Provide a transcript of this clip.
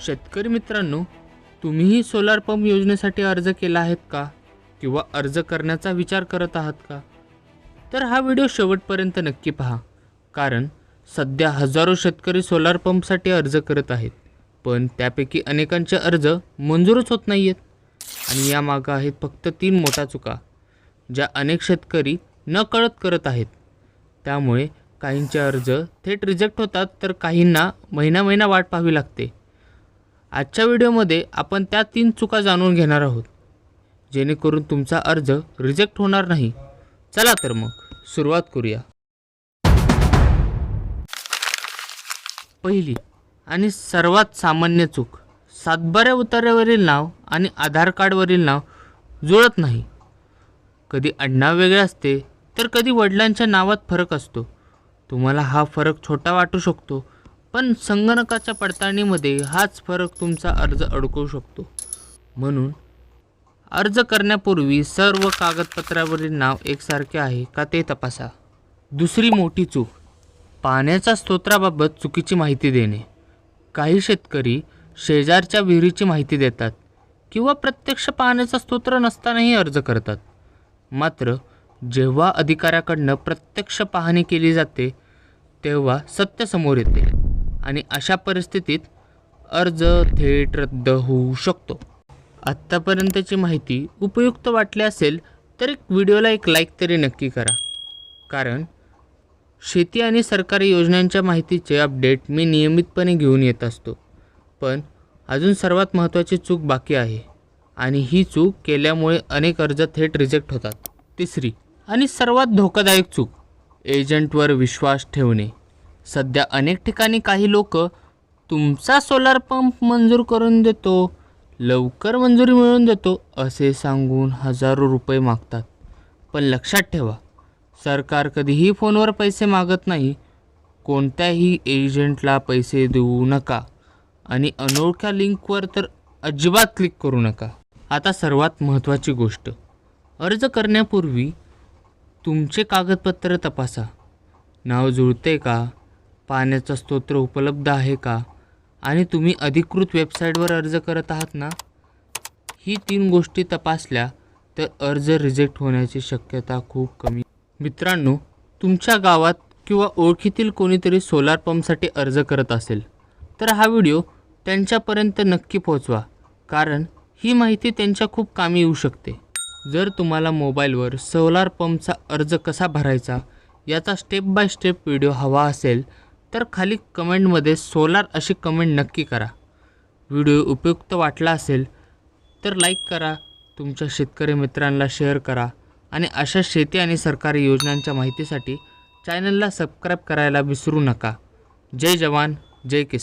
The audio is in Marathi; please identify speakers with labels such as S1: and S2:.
S1: शेतकरी मित्रांनो, तुम्हीही सोलार पंप योजनेसाठी अर्ज केला आहेत का? किंवा अर्ज करण्याचा विचार करत आहात का? तर हा व्हिडिओ शेवटपर्यंत नक्की पहा, कारण सध्या हजारो शेतकरी सोलार पंपसाठी अर्ज करत आहेत, पण त्यापैकी अनेकांचे अर्ज मंजूरच होत नाही आहेत. आणि यामागं आहेत फक्त 3 मोठ्या चुका, ज्या अनेक शेतकरी नकळत करत आहेत. त्यामुळे काहींचे अर्ज थेट रिजेक्ट होतात, तर काहींना महिना वाट पाहावी लागते. आजच्या व्हिडिओमध्ये आपण त्या 3 चुका जाणून घेणार आहोत, जेणेकरून तुमचा अर्ज रिजेक्ट होणार नाही. चला तर मग सुरुवात करूया. पहिली आणि सर्वात सामान्य चूक, सातबाऱ्या उतार्यावरील नाव आणि आधार कार्डवरील नाव जुळत नाही. कधी आडनाव वेगळे असते, तर कधी वडिलांच्या नावात फरक असतो. तुम्हाला हा फरक छोटा वाटू शकतो, पण संगणकाच्या पडताळणीमध्ये हाच फरक तुमचा अर्ज अडकवू शकतो. म्हणून अर्ज करण्यापूर्वी सर्व कागदपत्रावरील नाव एकसारखे आहे का ते तपासा. दुसरी मोठी चूक, पाण्याच्या स्रोताबाबत चुकीची माहिती देणे. काही शेतकरी शेजारच्या विहिरीची माहिती देतात किंवा प्रत्यक्ष पाण्याचा स्रोत नसतानाही अर्ज करतात. मात्र जेव्हा अधिकाऱ्याकडनं प्रत्यक्ष पाहणी केली जाते, तेव्हा सत्य समोर येते आणि अशा परिस्थितीत अर्ज थेट रद्द होऊ शकतो. आत्तापर्यंतची माहिती उपयुक्त वाटली असेल तर व्हिडिओला एक लाईक तरी नक्की करा, कारण शेती आणि सरकारी योजनांच्या माहितीचे अपडेट मी नियमितपणे घेऊन येत असतो. पण अजून सर्वात महत्त्वाची चूक बाकी आहे, आणि ही चूक केल्यामुळे अनेक अर्ज थेट रिजेक्ट होतात. तिसरी आणि सर्वात धोकादायक चूक, एजंटवर विश्वास ठेवणे. सध्या अनेक ठिकाणी काही लोक तुमचा सोलार पंप मंजूर करून देतो, लवकर मंजुरी मिळवून देतो असे सांगून हजारो रुपये मागतात. पण लक्षात ठेवा, सरकार कधीही फोनवर पैसे मागत नाही. कोणत्याही एजंटला पैसे देऊ नका आणि अनोळख्या लिंकवर तर अजिबात क्लिक करू नका. आता सर्वात महत्त्वाची गोष्ट, अर्ज करण्यापूर्वी तुमचे कागदपत्र तपासा. नाव जुळते का, पाण्याचा स्रोत उपलब्ध आहे का, आणि तुम्ही अधिकृत वेबसाईटवर अर्ज करत आहात ना. ही 3 गोष्टी तपासल्या तर अर्ज रिजेक्ट होण्याची शक्यता खूप कमी. मित्रांनो, तुमच्या गावात किंवा ओळखीतील कोणीतरी सोलार पंपसाठी अर्ज करत असेल तर हा व्हिडिओ त्यांच्यापर्यंत नक्की पोहोचवा, कारण ही माहिती त्यांच्या खूप कामी येऊ शकते. जर तुम्हाला मोबाईलवर सोलार पंपचा अर्ज कसा भरायचा याचा स्टेप बाय स्टेप व्हिडिओ हवा असेल तर खाली कमेंटमध्ये सोलार अशी कमेंट नक्की करा. व्हिडिओ उपयुक्त वाटला असेल तर लाईक करा, तुमच्या शेतकरी मित्रांना शेअर करा, आणि अशा शेती आणि सरकारी योजनांच्या माहितीसाठी चॅनलला सबस्क्राईब करायला विसरू नका. जय जवान, जय किसान.